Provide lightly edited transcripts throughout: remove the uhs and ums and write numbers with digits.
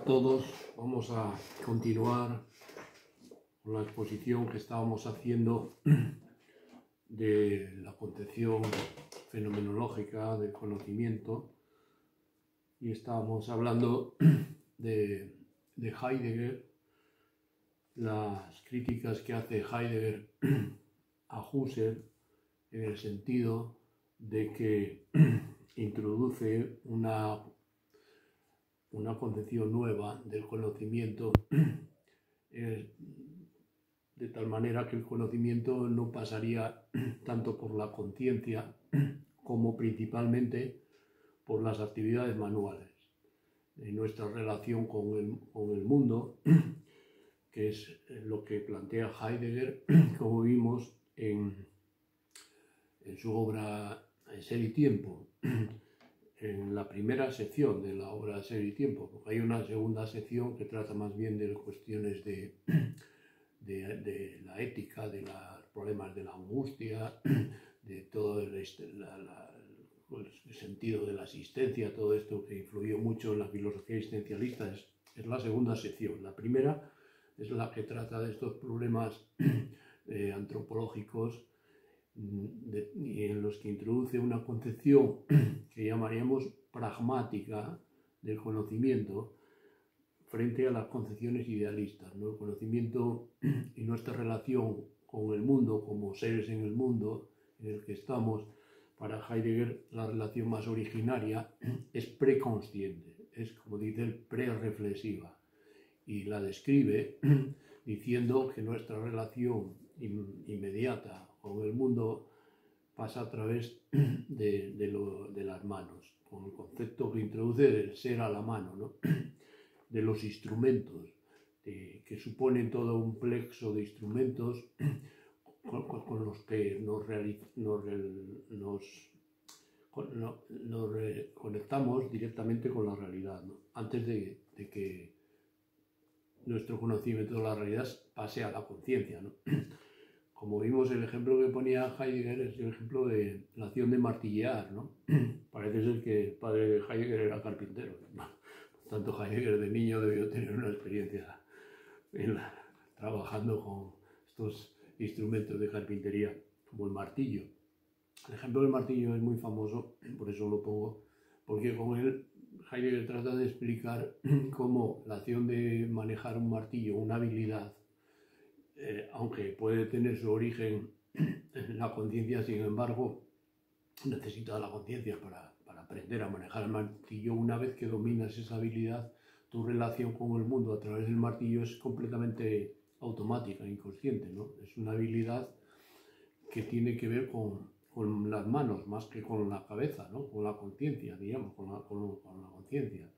todos. Vamos a continuar con la exposición que estábamos haciendo de la concepción fenomenológica del conocimiento, y estábamos hablando de Heidegger, las críticas que hace Heidegger a Husserl, en el sentido de que introduce una concepción nueva del conocimiento, de tal manera que el conocimiento no pasaría tanto por la conciencia como principalmente por las actividades manuales. En nuestra relación con el mundo, que es lo que plantea Heidegger, como vimos en su obra Ser y Tiempo, en la primera sección de la obra Ser y Tiempo, porque hay una segunda sección que trata más bien de cuestiones de la ética, de los problemas de la angustia, de todo el sentido de la existencia, todo esto que influyó mucho en la filosofía existencialista. Es la segunda sección. La primera es la que trata de estos problemas antropológicos, y en los que introduce una concepción que llamaríamos pragmática del conocimiento frente a las concepciones idealistas, ¿no? El conocimiento y nuestra relación con el mundo, como seres en el mundo en el que estamos, para Heidegger la relación más originaria es preconsciente, es, como dice él, pre-reflexiva, y la describe diciendo que nuestra relación inmediata con el mundo pasa a través de las manos, con el concepto que introduce del ser a la mano, ¿no? De los instrumentos, que suponen todo un plexo de instrumentos con los que nos conectamos directamente con la realidad, ¿no? Antes de que nuestro conocimiento de la realidad pase a la conciencia, ¿no? Como vimos, el ejemplo que ponía Heidegger es el ejemplo de la acción de martillear, ¿no? Parece ser que el padre de Heidegger era carpintero, ¿no? Por tanto, Heidegger de niño debió tener una experiencia trabajando con estos instrumentos de carpintería, como el martillo. El ejemplo del martillo es muy famoso, por eso lo pongo, porque con él Heidegger trata de explicar cómo la acción de manejar un martillo, una habilidad, aunque puede tener su origen en la conciencia, sin embargo, necesita la conciencia para aprender a manejar el martillo. Una vez que dominas esa habilidad, tu relación con el mundo a través del martillo es completamente automática, inconsciente, ¿no? Es una habilidad que tiene que ver con las manos más que con la cabeza, ¿no? Con la conciencia, digamos, con la conciencia.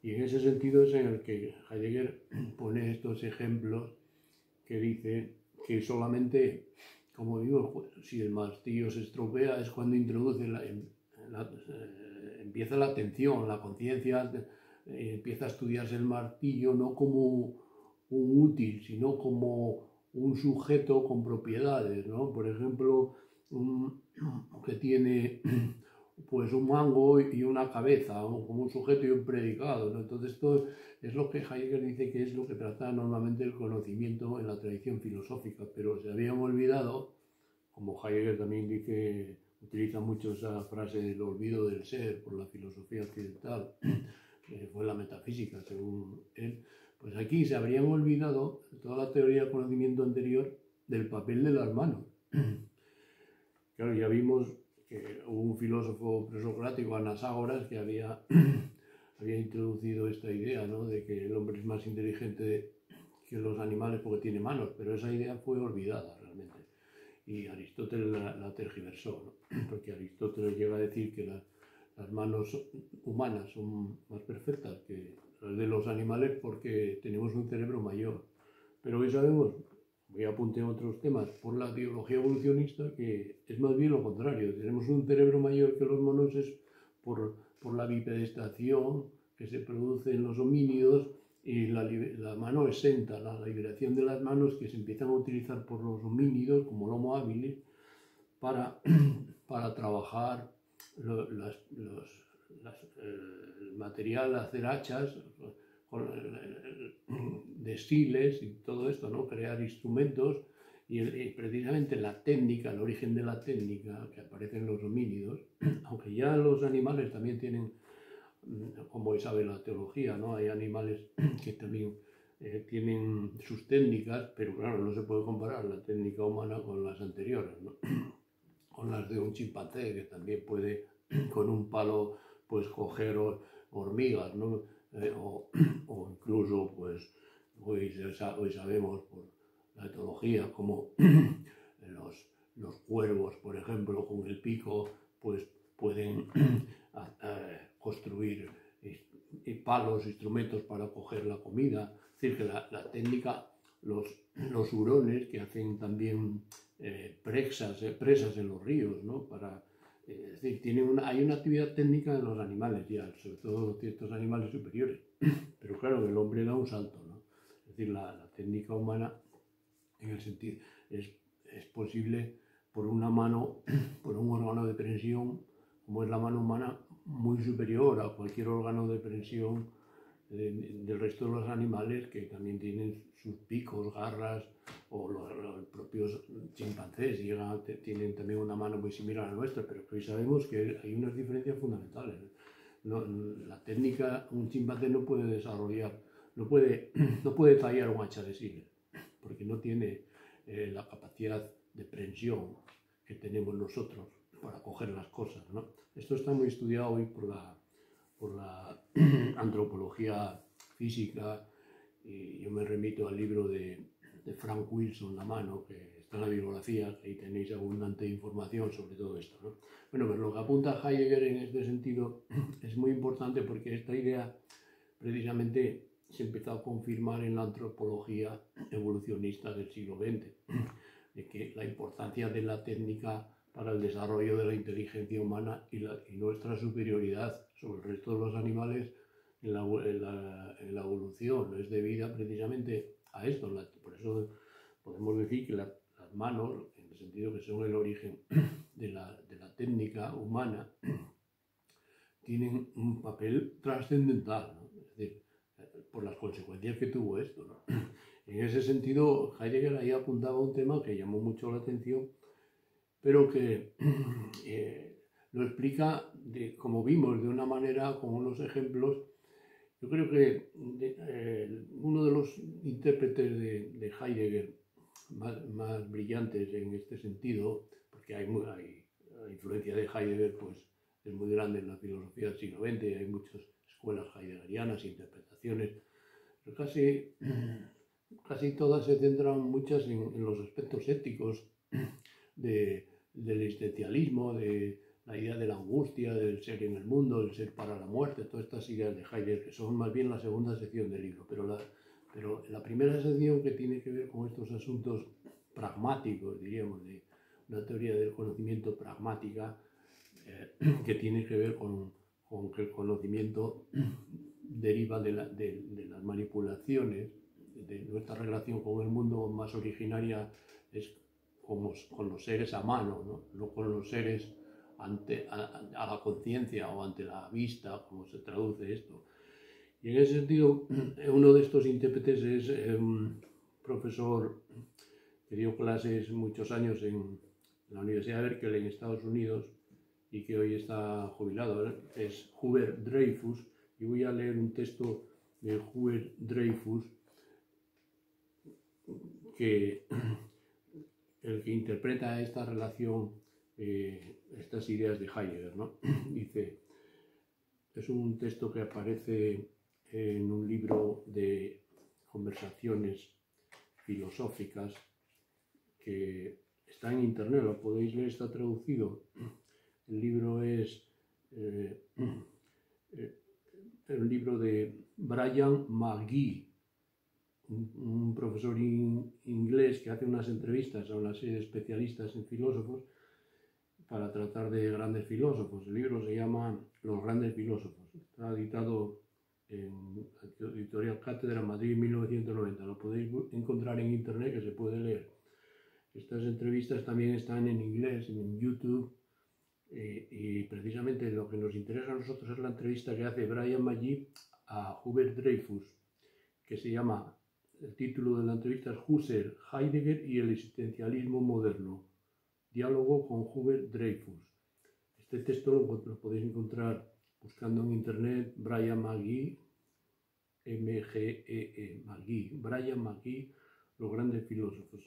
Y en ese sentido es en el que Heidegger pone estos ejemplos que dice que solamente, como digo, si el martillo se estropea es cuando introduce empieza la atención, la conciencia, empieza a estudiarse el martillo no como un útil, sino como un sujeto con propiedades, ¿no? Por ejemplo, que tiene pues un mango y una cabeza, ¿no? Como un sujeto y un predicado, ¿no? Entonces esto es lo que Heidegger dice que es lo que trata normalmente el conocimiento en la tradición filosófica, pero se habían olvidado, como Heidegger también dice, utiliza mucho esa frase del olvido del ser por la filosofía occidental, que fue la metafísica según él, pues aquí se habrían olvidado toda la teoría del conocimiento anterior del papel de las manos. Claro, ya vimos que hubo un filósofo presocrático, Anaxágoras, que había introducido esta idea, ¿no? De que el hombre es más inteligente que los animales porque tiene manos, pero esa idea fue olvidada realmente. Y Aristóteles la tergiversó, ¿no? Porque Aristóteles llega a decir que las manos humanas son más perfectas que las de los animales porque tenemos un cerebro mayor. Pero hoy sabemos, voy a apuntar otros temas, por la biología evolucionista, que es más bien lo contrario. Tenemos un cerebro mayor que los monos es por la bipedestación que se produce en los homínidos, y la mano exenta, la liberación de las manos que se empiezan a utilizar por los homínidos, como el Homo habilis, para trabajar el material, hacer hachas, de estiles y todo esto, ¿no? Crear instrumentos y precisamente la técnica, el origen de la técnica que aparece en los homínidos, aunque ya los animales también tienen, como sabe la teología, ¿no? Hay animales que también tienen sus técnicas, pero claro, no se puede comparar la técnica humana con las anteriores, ¿no? Con las de un chimpancé, que también puede con un palo pues coger hormigas, ¿no? O incluso pues hoy sabemos por la etología como los cuervos, por ejemplo, con el pico pues pueden construir palos, instrumentos para coger la comida. Es decir, que la técnica, los hurones que hacen también presas en los ríos, ¿no? Es decir, hay una actividad técnica en los animales ya, sobre todo ciertos animales superiores, pero claro, el hombre da un salto, ¿no? Es decir, la técnica humana, en el sentido, es posible por una mano, por un órgano de prensión, como es la mano humana, muy superior a cualquier órgano de prensión del resto de los animales, que también tienen sus picos, garras, o los propios chimpancés tienen también una mano muy similar a la nuestra, pero hoy sabemos que hay unas diferencias fundamentales. La técnica, un chimpancé no puede desarrollar, no puede tallar un hacha de sile, porque no tiene la capacidad de prensión que tenemos nosotros para coger las cosas, ¿no? Esto está muy estudiado hoy por la antropología física, y yo me remito al libro de Frank Wilson, La mano, que está en la bibliografía, ahí tenéis abundante información sobre todo esto, ¿no? Bueno, pero lo que apunta Heidegger en este sentido es muy importante, porque esta idea precisamente se empezó a confirmar en la antropología evolucionista del siglo XX, de que la importancia de la técnica para el desarrollo de la inteligencia humana y nuestra superioridad sobre el resto de los animales en la evolución es debida precisamente a esto. Por eso podemos decir que las manos, en el sentido que son el origen de la técnica humana, tienen un papel trascendental, ¿no? Es decir, por las consecuencias que tuvo esto, ¿no? En ese sentido, Heidegger ahí apuntaba un tema que llamó mucho la atención, pero que lo explica, como vimos, de una manera, con unos ejemplos. Yo creo que uno de los intérpretes de Heidegger más brillantes en este sentido, porque la influencia de Heidegger pues, es muy grande en la filosofía del siglo XX, hay muchas escuelas heideggerianas, interpretaciones, pero casi todas se centran, muchas, en los aspectos éticos del existencialismo, de la idea de la angustia, del ser en el mundo, del ser para la muerte, todas estas ideas de Heidegger, que son más bien la segunda sección del libro. Pero la primera sección, que tiene que ver con estos asuntos pragmáticos, diríamos, de una teoría del conocimiento pragmática, que tiene que ver con que el conocimiento deriva de las manipulaciones, de nuestra relación con el mundo más originaria es con los seres a mano, no con los seres a la conciencia o ante la vista, como se traduce esto. Y en ese sentido, uno de estos intérpretes es un profesor que dio clases muchos años en la Universidad de Berkeley, en Estados Unidos, y que hoy está jubilado, es Hubert Dreyfus. Y voy a leer un texto de Hubert Dreyfus, el que interpreta esta relación, estas ideas de Heidegger, ¿no? Dice, es un texto que aparece en un libro de conversaciones filosóficas que está en internet, lo podéis leer, está traducido. El libro es el libro de Brian McGee, un profesor inglés que hace unas entrevistas a una serie de especialistas en filósofos para tratar de grandes filósofos. El libro se llama Los grandes filósofos. Está editado en Editorial Cátedra, Madrid, 1990. Lo podéis encontrar en internet, que se puede leer. Estas entrevistas también están en inglés, en YouTube, y precisamente lo que nos interesa a nosotros es la entrevista que hace Brian McGee a Hubert Dreyfus, que se llama, el título de la entrevista es Husserl, Heidegger y el existencialismo moderno, diálogo con Hubert Dreyfus. Este texto lo podéis encontrar buscando en internet Brian McGee, M-G-E-E, McGee, Brian McGee, los grandes filósofos.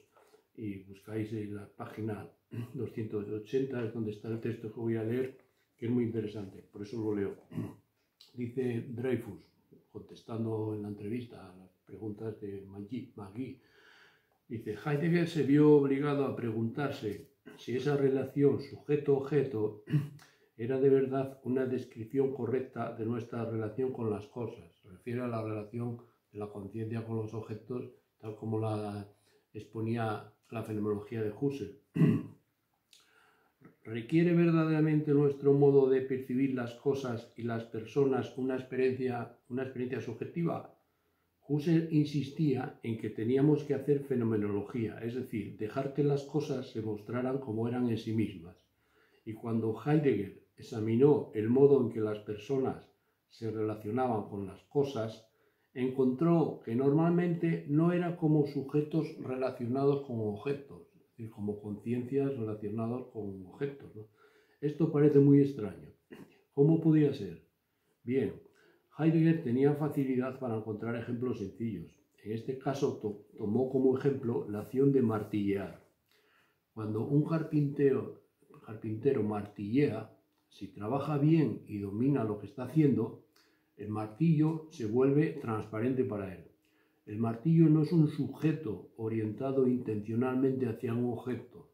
Y buscáis en la página 280, es donde está el texto que voy a leer, que es muy interesante, por eso lo leo. Dice Dreyfus, contestando en la entrevista a las preguntas de McGee, dice: Heidegger se vio obligado a preguntarse si esa relación sujeto-objeto era de verdad una descripción correcta de nuestra relación con las cosas. Se refiere a la relación de la conciencia con los objetos, tal como la exponía la fenomenología de Husserl. ¿Requiere verdaderamente nuestro modo de percibir las cosas y las personas una experiencia subjetiva? Husserl insistía en que teníamos que hacer fenomenología, es decir, dejar que las cosas se mostraran como eran en sí mismas. Y cuando Heidegger examinó el modo en que las personas se relacionaban con las cosas, encontró que normalmente no era como sujetos relacionados con objetos, es decir, como conciencias relacionadas con objetos, ¿no? Esto parece muy extraño. ¿Cómo podía ser? Bien, Heidegger tenía facilidad para encontrar ejemplos sencillos. En este caso tomó como ejemplo la acción de martillear. Cuando un carpintero martillea, si trabaja bien y domina lo que está haciendo, el martillo se vuelve transparente para él. El martillo no es un sujeto orientado intencionalmente hacia un objeto.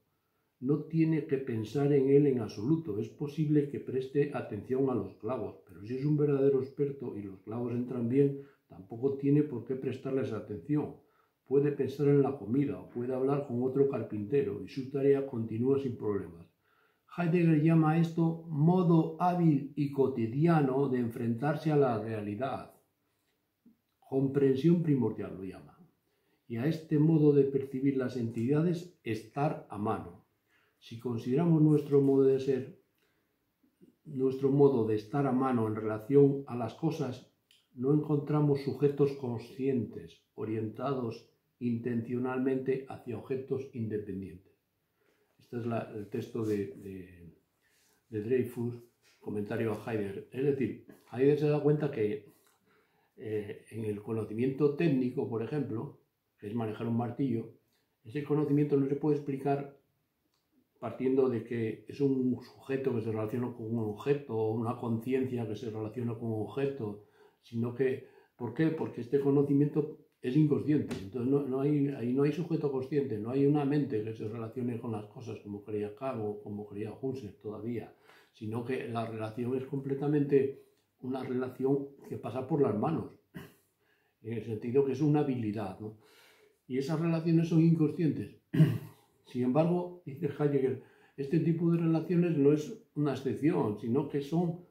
No tiene que pensar en él en absoluto. Es posible que preste atención a los clavos, pero si es un verdadero experto y los clavos entran bien, tampoco tiene por qué prestarles atención. Puede pensar en la comida o puede hablar con otro carpintero y su tarea continúa sin problemas. Heidegger llama a esto modo hábil y cotidiano de enfrentarse a la realidad. Comprensión primordial lo llama. Y a este modo de percibir las entidades, estar a mano. Si consideramos nuestro modo de estar a mano en relación a las cosas, no encontramos sujetos conscientes, orientados intencionalmente hacia objetos independientes. Este es el texto de Dreyfus, comentario a Heidegger. Es decir, Heidegger se da cuenta que en el conocimiento técnico, por ejemplo, que es manejar un martillo, ese conocimiento no se puede explicar partiendo de que es un sujeto que se relaciona con un objeto o una conciencia que se relaciona con un objeto, sino que, ¿por qué? Porque este conocimiento es inconsciente, entonces ahí no hay sujeto consciente, no hay una mente que se relacione con las cosas como creía Kant o como creía Husserl todavía, sino que la relación es completamente una relación que pasa por las manos, en el sentido que es una habilidad, ¿no? Y esas relaciones son inconscientes. Sin embargo, dice Heidegger, este tipo de relaciones no es una excepción, sino que son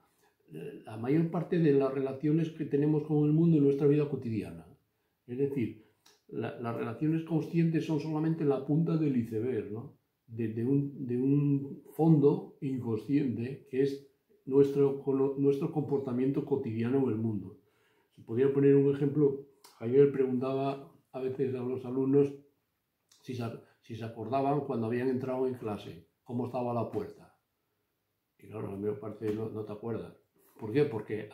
la mayor parte de las relaciones que tenemos con el mundo en nuestra vida cotidiana. Es decir, las relaciones conscientes son solamente la punta del iceberg, ¿no? de un fondo inconsciente que es nuestro comportamiento cotidiano en el mundo. Si podría poner un ejemplo, Heidegger preguntaba a veces a los alumnos si se acordaban cuando habían entrado en clase, cómo estaba la puerta. Y claro, la mayor parte no te acuerdas. ¿Por qué? Porque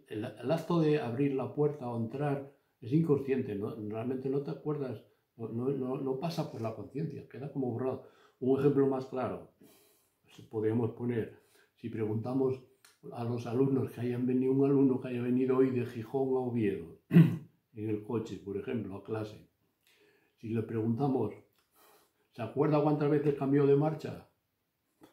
el acto de abrir la puerta o entrar es inconsciente, ¿no? Realmente no te acuerdas, no pasa por la conciencia, queda como borrado. Un ejemplo más claro, podríamos poner, si preguntamos a los alumnos un alumno que haya venido hoy de Gijón a Oviedo, en el coche, por ejemplo, a clase, si le preguntamos, ¿se acuerda cuántas veces cambió de marcha?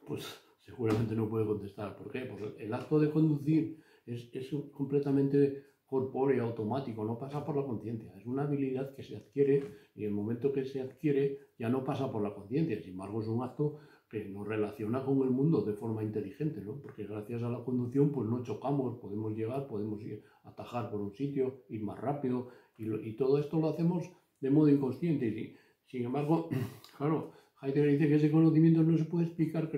Pues seguramente no puede contestar. ¿Por qué? Porque el acto de conducir es completamente corpóreo, automático, no pasa por la conciencia. Es una habilidad que se adquiere y en el momento que se adquiere ya no pasa por la conciencia. Sin embargo, es un acto que nos relaciona con el mundo de forma inteligente, ¿no? Porque gracias a la conducción pues no chocamos, podemos llegar, podemos ir, atajar por un sitio, ir más rápido y todo esto lo hacemos de modo inconsciente. Sin embargo, claro, Heidegger dice que ese conocimiento no se puede explicar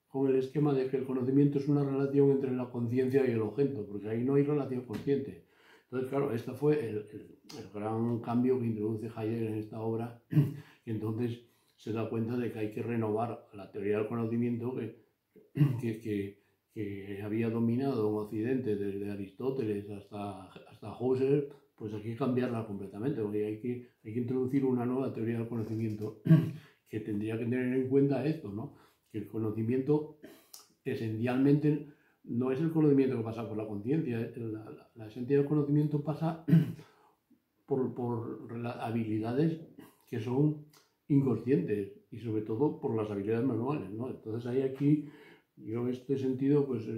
con el esquema de que el conocimiento es una relación entre la conciencia y el objeto, porque ahí no hay relación consciente. Entonces, claro, este fue el gran cambio que introduce Heidegger en esta obra, y entonces se da cuenta de que hay que renovar la teoría del conocimiento que había dominado en Occidente desde Aristóteles hasta Husserl, pues hay que cambiarla completamente, porque hay que introducir una nueva teoría del conocimiento que tendría que tener en cuenta esto, ¿no? Que el conocimiento esencialmente no es el conocimiento que pasa por la conciencia, la esencia del conocimiento pasa por las habilidades que son inconscientes y sobre todo por las habilidades manuales, ¿no? Entonces hay aquí, yo en este sentido, pues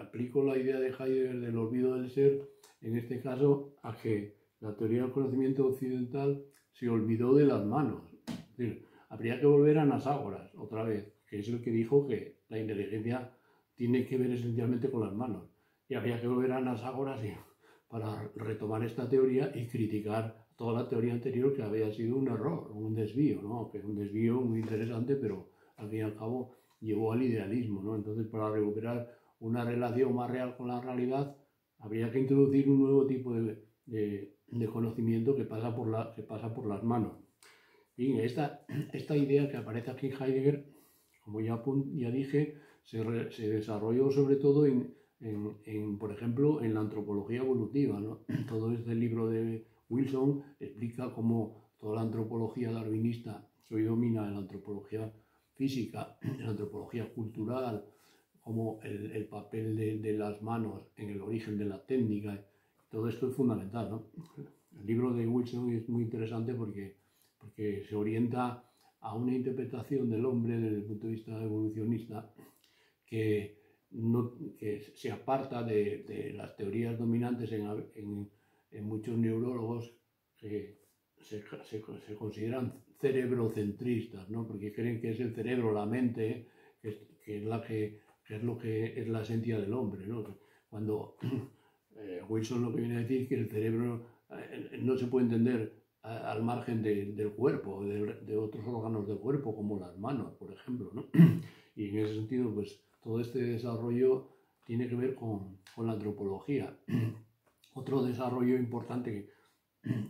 aplico la idea de Heidegger del olvido del ser, en este caso, a que la teoría del conocimiento occidental se olvidó de las manos. Es decir, habría que volver a Anaxágoras otra vez, que es el que dijo que la inteligencia tiene que ver esencialmente con las manos. Y habría que volver a Anaxágoras para retomar esta teoría y criticar toda la teoría anterior, que había sido un error, un desvío, ¿no? Que es un desvío muy interesante, pero al fin y al cabo llevó al idealismo, ¿no? Entonces, para recuperar una relación más real con la realidad, habría que introducir un nuevo tipo de conocimiento que pasa por las manos. Bien, esta idea que aparece aquí en Heidegger, como ya dije, se desarrolló sobre todo por ejemplo, en la antropología evolutiva, ¿no? Todo este libro de Wilson explica cómo toda la antropología darwinista que hoy domina la antropología física, la antropología cultural, como el papel de las manos en el origen de la técnica, todo esto es fundamental, ¿no? El libro de Wilson es muy interesante porque se orienta a una interpretación del hombre desde el punto de vista evolucionista que se aparta de las teorías dominantes en muchos neurólogos que se consideran cerebrocentristas, ¿no? Porque creen que es el cerebro, la mente, que es lo que es la esencia del hombre, ¿no? Cuando Wilson lo que viene a decir es que el cerebro no se puede entender al margen del cuerpo, de otros órganos del cuerpo, como las manos, por ejemplo, ¿no? Y en ese sentido, pues todo este desarrollo tiene que ver con la antropología. Otro desarrollo importante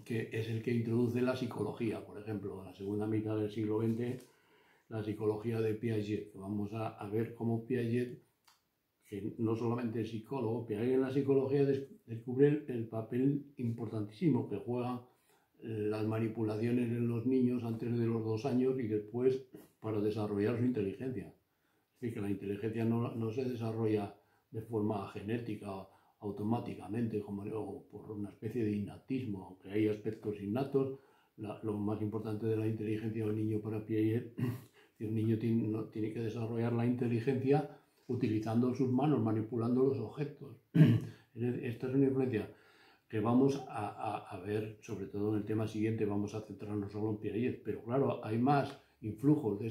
que es el que introduce la psicología, por ejemplo, en la segunda mitad del siglo XX, la psicología de Piaget. Vamos a ver cómo Piaget, que no solamente es psicólogo, Piaget en la psicología descubre el papel importantísimo que juegan las manipulaciones en los niños antes de los 2 años y después para desarrollar su inteligencia. Es decir, que la inteligencia no se desarrolla de forma genética automáticamente o por una especie de innatismo, aunque hay aspectos innatos. Lo más importante de la inteligencia del niño para Piaget, un niño tiene que desarrollar la inteligencia utilizando sus manos, manipulando los objetos. Esta es una influencia que vamos a ver, sobre todo en el tema siguiente, vamos a centrarnos solo en Piaget, pero claro, hay más influjos de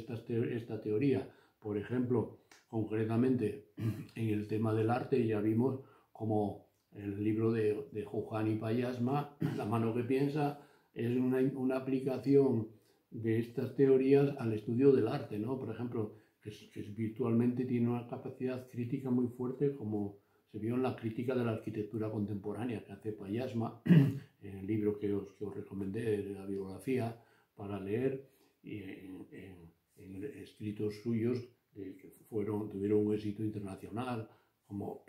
esta teoría. Por ejemplo, concretamente en el tema del arte ya vimos como el libro de Juhani Payasma, La mano que piensa, es una aplicación de estas teorías al estudio del arte, ¿no? Por ejemplo, que virtualmente tiene una capacidad crítica muy fuerte, como se vio en la crítica de la arquitectura contemporánea que hace Payasma, en el libro que os recomendé, de la biografía, para leer, y en escritos suyos que tuvieron un éxito internacional, como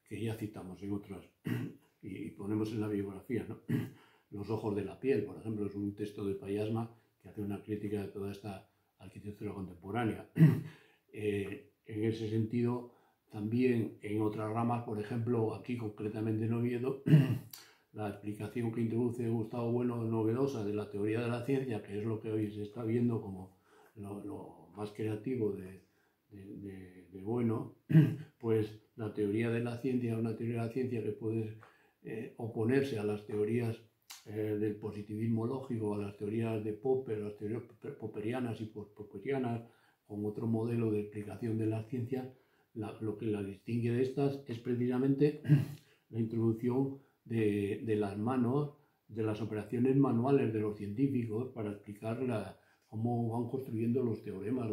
que ya citamos en otras, y ponemos en la biografía, ¿no? Los ojos de la piel, por ejemplo, es un texto de Payasma que hace una crítica de toda esta arquitectura contemporánea. En ese sentido, también en otras ramas, por ejemplo, aquí concretamente en Oviedo, la explicación que introduce Gustavo Bueno novedosa de la teoría de la ciencia, que es lo que hoy se está viendo como lo más creativo de Bueno, pues la teoría de la ciencia es una teoría de la ciencia que puede oponerse a las teorías del positivismo lógico, a las teorías de Popper, las teorías popperianas y postpopperianas, con otro modelo de explicación de las ciencias. Lo que la distingue de estas es precisamente la introducción de las manos, de las operaciones manuales de los científicos para explicar cómo van construyendo los teoremas,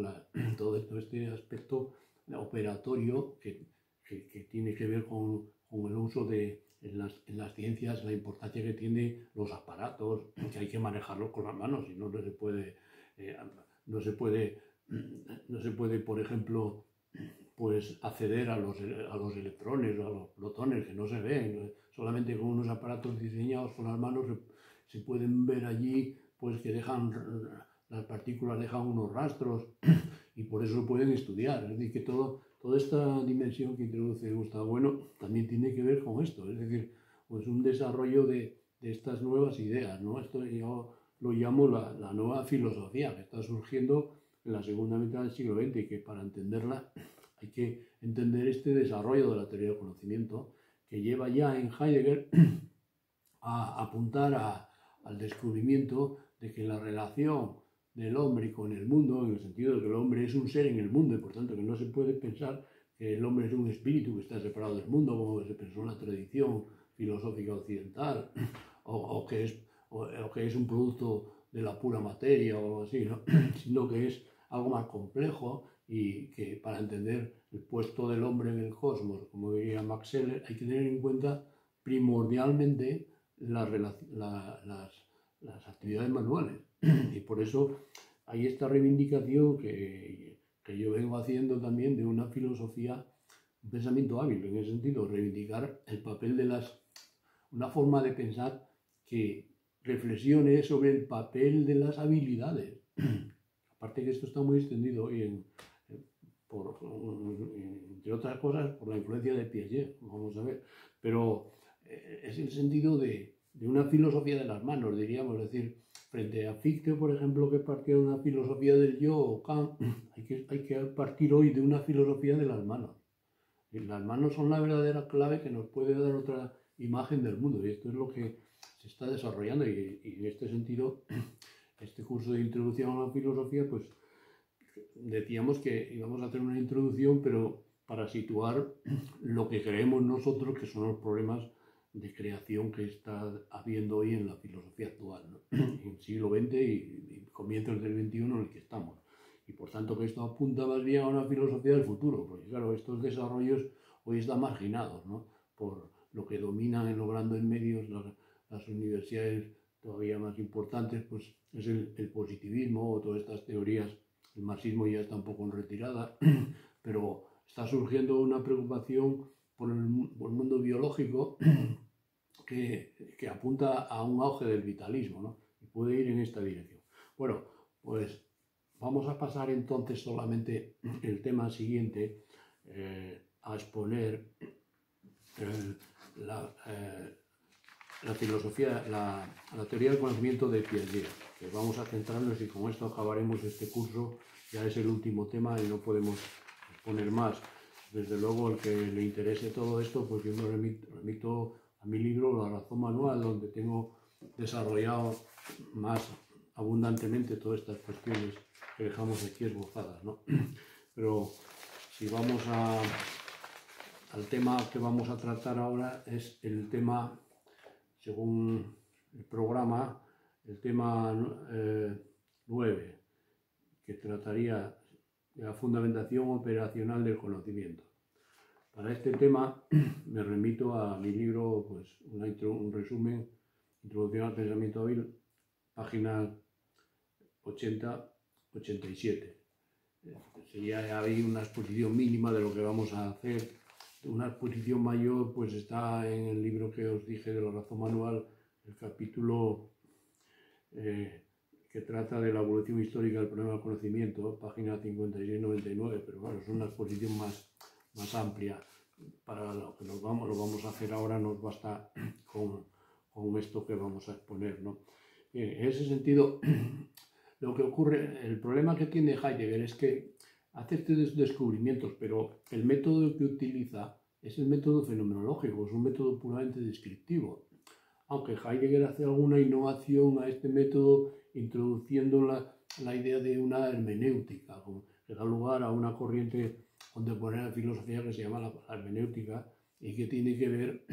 todo este aspecto operatorio que tiene que ver con el uso de en las ciencias la importancia que tiene los aparatos, que hay que manejarlos con las manos, y no se puede, no se puede, no se puede, por ejemplo, pues acceder a los electrones o a los protones que no se ven. Solamente con unos aparatos diseñados con las manos se pueden ver allí, pues que las partículas dejan unos rastros y por eso lo pueden estudiar. Es decir, que toda esta dimensión que introduce Gustavo Bueno también tiene que ver con esto. Es decir, pues un desarrollo de estas nuevas ideas, ¿no? Esto yo lo llamo la nueva filosofía que está surgiendo en la segunda mitad del siglo XX y que para entenderla hay que entender este desarrollo de la teoría del conocimiento que lleva ya en Heidegger a apuntar al descubrimiento de que la relación del hombre con el mundo, en el sentido de que el hombre es un ser en el mundo y por tanto que no se puede pensar que el hombre es un espíritu que está separado del mundo como se pensó en la tradición filosófica occidental o que es un producto de la pura materia o así, ¿no? Sino que es algo más complejo y que para entender el puesto del hombre en el cosmos, como diría Max Scheler, hay que tener en cuenta primordialmente las actividades manuales. Y por eso hay esta reivindicación que yo vengo haciendo también de una filosofía, un pensamiento hábil, en ese sentido, reivindicar el papel de una forma de pensar que reflexione sobre el papel de las habilidades. Aparte que esto está muy extendido hoy entre otras cosas, por la influencia de Piaget, vamos a ver, pero es el sentido de una filosofía de las manos, diríamos, es decir, frente a Fichte, por ejemplo, que partió de una filosofía del yo, o Kant, hay que partir hoy de una filosofía de las manos. Y las manos son la verdadera clave que nos puede dar otra imagen del mundo, y esto es lo que se está desarrollando, y en este sentido, este curso de introducción a la filosofía, pues decíamos que íbamos a hacer una introducción, pero para situar lo que creemos nosotros que son los problemas de creación que está habiendo hoy en la filosofía actual, ¿no? En el siglo XX y comienzos del XXI en el que estamos. Y por tanto que esto apunta más bien a una filosofía del futuro, porque claro, estos desarrollos hoy están marginados, ¿no? Por lo que dominan en los grandes medios las universidades todavía más importantes, pues es el positivismo o todas estas teorías. El marxismo ya está un poco en retirada, pero está surgiendo una preocupación por el mundo biológico que apunta a un auge del vitalismo, ¿no? Y puede ir en esta dirección. Bueno, pues vamos a pasar entonces solamente el tema siguiente a exponer la filosofía, la teoría del conocimiento de Piaget, que vamos a centrarnos y con esto acabaremos este curso, ya es el último tema y no podemos exponer más. Desde luego, al que le interese todo esto, pues yo me remito a mi libro La razón manual, donde tengo desarrollado más abundantemente todas estas cuestiones que dejamos aquí esbozadas, ¿no? Pero si vamos al tema que vamos a tratar ahora, es el tema, según el programa, el tema 9, que trataría de la fundamentación operacional del conocimiento. Para este tema me remito a mi libro, pues un resumen, Introducción al pensamiento hábil, páginas 80-87. Sería ahí una exposición mínima de lo que vamos a hacer. Una exposición mayor pues está en el libro que os dije de la razón manual, el capítulo que trata de la evolución histórica del problema del conocimiento, página 56-99, pero bueno, es una exposición más amplia. Para lo que lo vamos a hacer ahora nos basta con esto que vamos a exponer, ¿no? Bien, en ese sentido, lo que ocurre, el problema que tiene Heidegger es que hace estos descubrimientos, pero el método que utiliza es el método fenomenológico, es un método puramente descriptivo. Aunque Heidegger hace alguna innovación a este método introduciendo la idea de una hermenéutica, que da lugar a una corriente contemporánea de filosofía que se llama la hermenéutica y que tiene que ver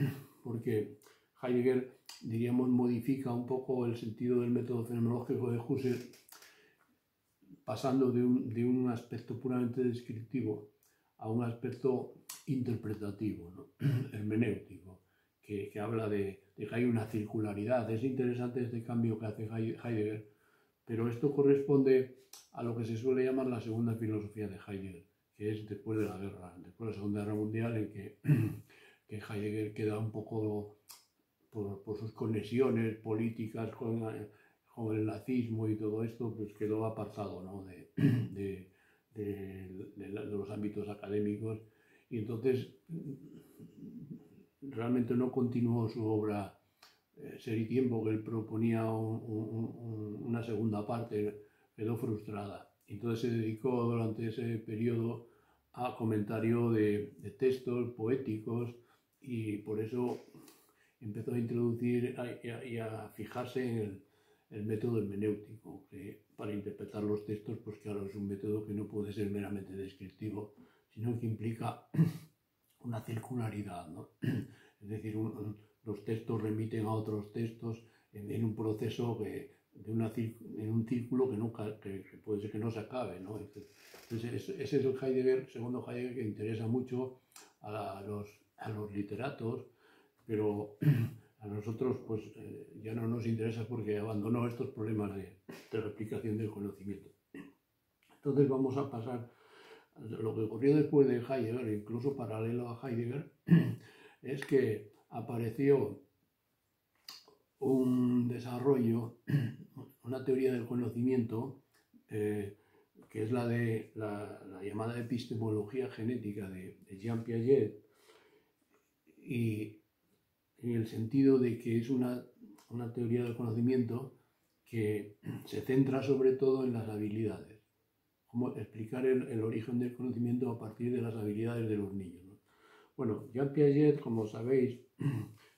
porque Heidegger, diríamos, modifica un poco el sentido del método fenomenológico de Husserl, pasando de un aspecto puramente descriptivo a un aspecto interpretativo, ¿no? Hermenéutico. que habla de que hay una circularidad. Es interesante este cambio que hace Heidegger, pero esto corresponde a lo que se suele llamar la segunda filosofía de Heidegger, que es después de la guerra, después de la Segunda Guerra Mundial, en que Heidegger queda un poco por sus conexiones políticas con el nazismo y todo esto, pues quedó apartado, ¿no? de los ámbitos académicos, y entonces realmente no continuó su obra Ser y Tiempo, que él proponía una segunda parte, quedó frustrada. Entonces se dedicó durante ese periodo a comentario de textos poéticos, y por eso empezó a introducir y a fijarse en el método hermenéutico, que para interpretar los textos, pues claro, es un método que no puede ser meramente descriptivo, sino que implica una circularidad, ¿no? Es decir, los textos remiten a otros textos en un proceso en un círculo que puede ser que no se acabe, ¿no? Entonces ese es el Heidegger, segundo Heidegger, que interesa mucho a los literatos, pero a nosotros pues ya no nos interesa porque abandonó estos problemas de replicación del conocimiento. Entonces vamos a pasar a lo que ocurrió después de Heidegger, incluso paralelo a Heidegger, es que apareció un desarrollo, una teoría del conocimiento, que es la llamada epistemología genética de Jean Piaget, y en el sentido de que es una teoría del conocimiento que se centra sobre todo en las habilidades, cómo explicar el origen del conocimiento a partir de las habilidades de los niños, ¿no? Bueno, Jean Piaget, como sabéis,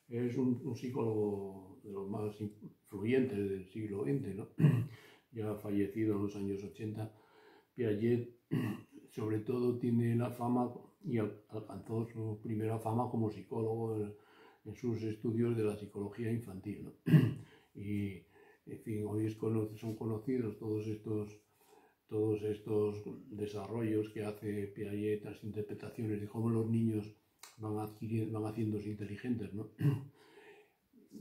es un psicólogo de los más influyentes del siglo XX, ¿no? Ya fallecido en los años 80. Piaget, sobre todo, tiene la fama y alcanzó su primera fama como psicólogo en sus estudios de la psicología infantil, ¿no? Y, en fin, hoy son conocidos todos estos desarrollos que hace Piaget, las interpretaciones de cómo los niños van haciéndose inteligentes, ¿no?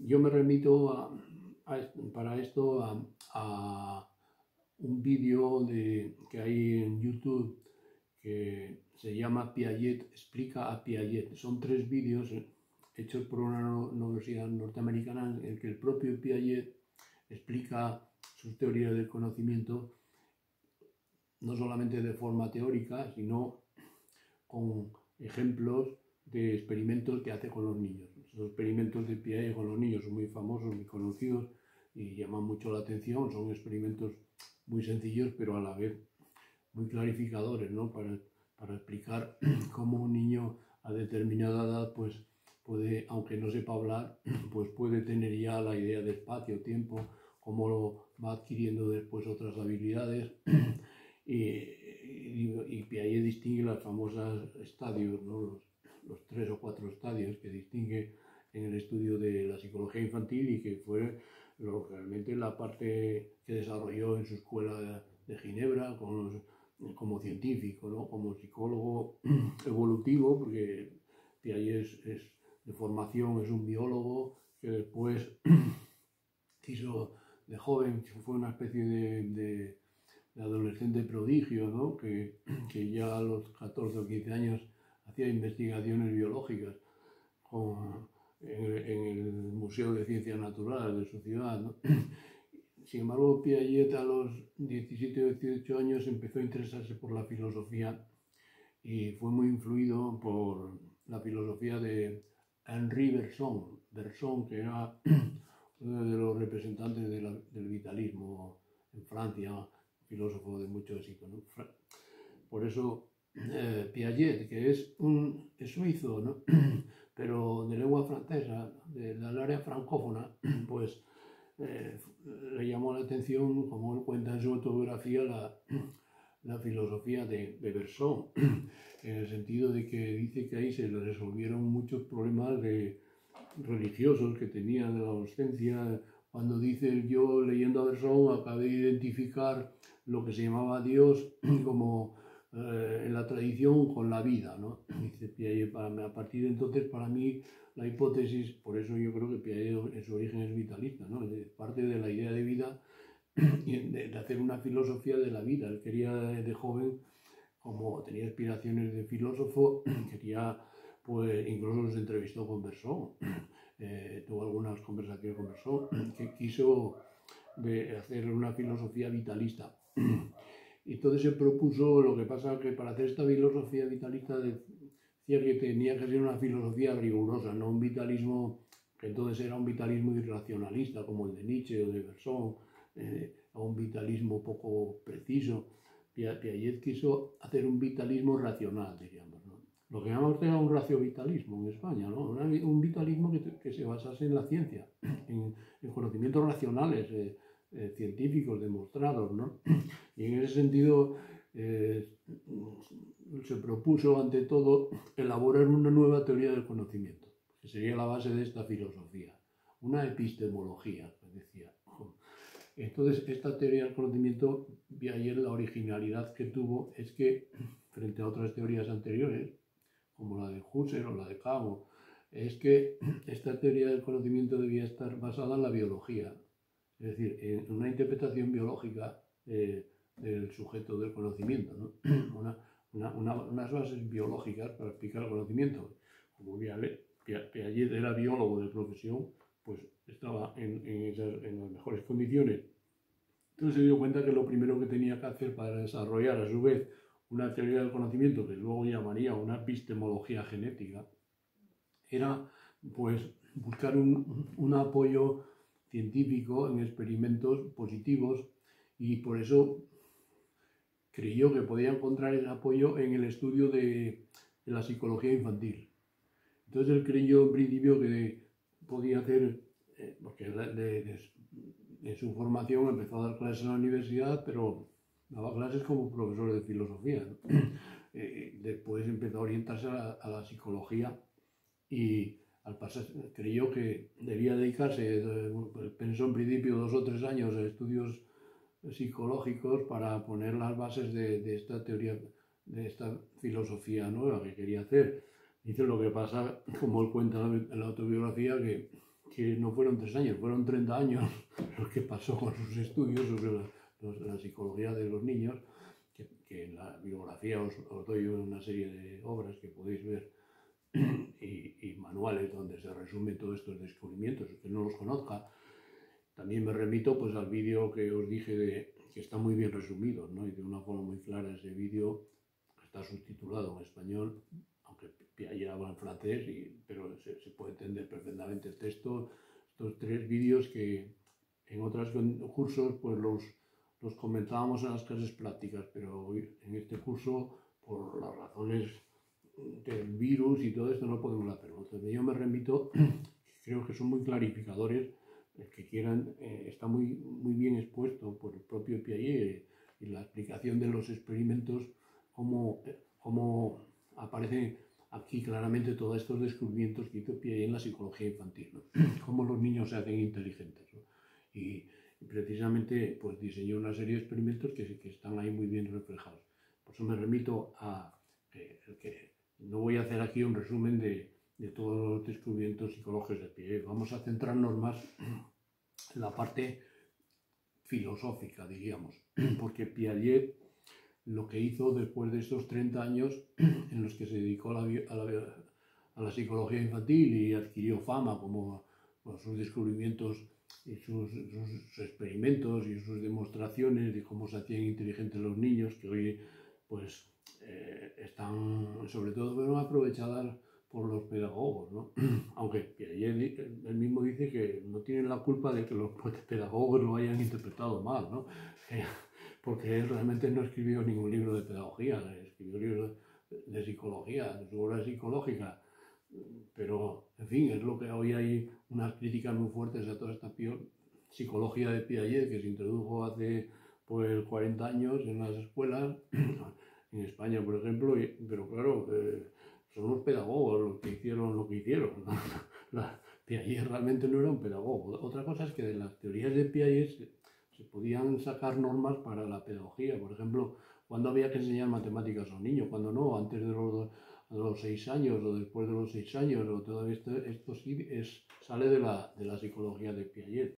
Yo me remito para esto a un vídeo que hay en YouTube que se llama Piaget explica a Piaget. Son 3 vídeos hechos por una universidad norteamericana en el que el propio Piaget explica sus teorías del conocimiento, no solamente de forma teórica, sino con ejemplos de experimentos que hace con los niños. Los experimentos de Piaget con los niños son muy famosos, muy conocidos y llaman mucho la atención. Son experimentos muy sencillos, pero a la vez muy clarificadores, ¿no? Para explicar cómo un niño a determinada edad pues puede, aunque no sepa hablar, pues puede tener ya la idea de espacio, tiempo, cómo lo va adquiriendo después otras habilidades. Y Piaget distingue los famosos estadios, ¿no? Los 3 o 4 estadios que distingue en el estudio de la psicología infantil, y que fue realmente la parte que desarrolló en su escuela de Ginebra como científico, ¿no? Como psicólogo evolutivo, porque Piaget de formación es un biólogo que después de joven fue una especie de adolescente prodigio, ¿no? que ya a los 14 o 15 años hacía investigaciones biológicas en el Museo de Ciencias Naturales de su ciudad, ¿no? Sin embargo, Piaget a los 17 o 18 años empezó a interesarse por la filosofía y fue muy influido por la filosofía de Henri Bergson, que era uno de los representantes del vitalismo en Francia, filósofo de mucho éxito, ¿no? Por eso Piaget, que es suizo, ¿no? Pero de lengua francesa, del área francófona, pues le llamó la atención, como él cuenta en su autobiografía, la filosofía de Bergson, en el sentido de que dice que ahí se le resolvieron muchos problemas religiosos que tenía de la adolescencia. Cuando dice, yo leyendo a Bergson acabé de identificar lo que se llamaba Dios como en la tradición con la vida, ¿no? Dice Piaget, a partir de entonces, para mí, la hipótesis, por eso yo creo que Piaget en su origen es vitalista, ¿no? Parte de la idea de vida y de hacer una filosofía de la vida. Él quería de joven, como tenía aspiraciones de filósofo, quería, pues incluso se entrevistó con Bersón, tuvo algunas conversaciones con Bersón, que quiso hacer una filosofía vitalista. Y entonces se propuso, lo que pasa que para hacer esta filosofía vitalista decía que tenía que ser una filosofía rigurosa, no un vitalismo, que entonces era un vitalismo irracionalista, como el de Nietzsche o de Bersón, o un vitalismo poco preciso. Piaget quiso hacer un vitalismo racional, diríamos, ¿no? Lo que llamamos un raciovitalismo en España, ¿no? Un vitalismo que se basase en la ciencia, en conocimientos racionales, científicos demostrados, ¿no? Y en ese sentido se propuso ante todo elaborar una nueva teoría del conocimiento, que sería la base de esta filosofía, una epistemología, decía. Entonces, esta teoría del conocimiento, Piaget, la originalidad que tuvo es que, frente a otras teorías anteriores, como la de Husserl o la de Camus, es que esta teoría del conocimiento debía estar basada en la biología, es decir, en una interpretación biológica del sujeto del conocimiento, ¿no? Unas bases biológicas para explicar el conocimiento. Como Piaget era biólogo de profesión, pues estaba en las mejores condiciones. Entonces se dio cuenta que lo primero que tenía que hacer para desarrollar a su vez una teoría del conocimiento, que luego llamaría una epistemología genética, era pues buscar un apoyo científico en experimentos positivos, y por eso creyó que podía encontrar ese apoyo en el estudio de la psicología infantil. Entonces él creyó en principio que podía hacer, porque de su formación empezó a dar clases en la universidad, pero daba clases como profesor de filosofía, ¿no? Después empezó a orientarse a la psicología y al pasar creyó que debía dedicarse, pensó en principio 2 o 3 años de estudios psicológicos para poner las bases de esta teoría, de esta filosofía nueva que quería hacer. Dice lo que pasa, como él cuenta en la autobiografía, que no fueron 3 años, fueron 30 años los que pasó con sus estudios sobre la psicología de los niños, que en la biografía os doy una serie de obras que podéis ver y manuales donde se resumen todos estos descubrimientos. Que no los conozca, también me remito pues al vídeo que os dije que está muy bien resumido, ¿no? Y de una forma muy clara ese vídeo, que está subtitulado en español, aunque Piaget habla en francés, pero se puede entender perfectamente el texto. Estos 3 vídeos que en otros cursos pues los comentábamos en las clases prácticas, pero en este curso, por las razones del virus y todo esto, no podemos hacerlo. Entonces yo me remito, creo que son muy clarificadores. El que quieran, está muy bien expuesto por el propio Piaget, y la explicación de los experimentos, cómo aparecen aquí claramente todos estos descubrimientos que hizo Piaget en la psicología infantil, ¿no? Cómo los niños se hacen inteligentes, ¿no? Y precisamente pues diseñó una serie de experimentos que están ahí muy bien reflejados. Por eso me remito a que no voy a hacer aquí un resumen de todos los descubrimientos psicológicos de Piaget. Vamos a centrarnos más en la parte filosófica, diríamos, porque Piaget lo que hizo después de estos 30 años en los que se dedicó a la psicología infantil y adquirió fama como por sus descubrimientos y sus experimentos y sus demostraciones de cómo se hacían inteligentes los niños, que hoy pues están sobre todo fueron aprovechadas por los pedagogos, ¿no? Aunque Piaget él mismo dice que no tienen la culpa de que los pedagogos lo hayan interpretado mal, ¿no? Porque él realmente no escribió ningún libro de pedagogía, escribió libros de psicología, de su obra psicológica, pero en fin, es lo que hoy hay unas críticas muy fuertes a toda esta psicología de Piaget que se introdujo hace pues 40 años en las escuelas, en España por ejemplo, pero claro, son los pedagogos los que hicieron lo que hicieron. Piaget realmente no era un pedagogo. Otra cosa es que de las teorías de Piaget se podían sacar normas para la pedagogía. Por ejemplo, cuando había que enseñar matemáticas a un niño, cuando no, antes de los 6 años o después de los 6 años, o todo esto sí sale de la psicología de Piaget.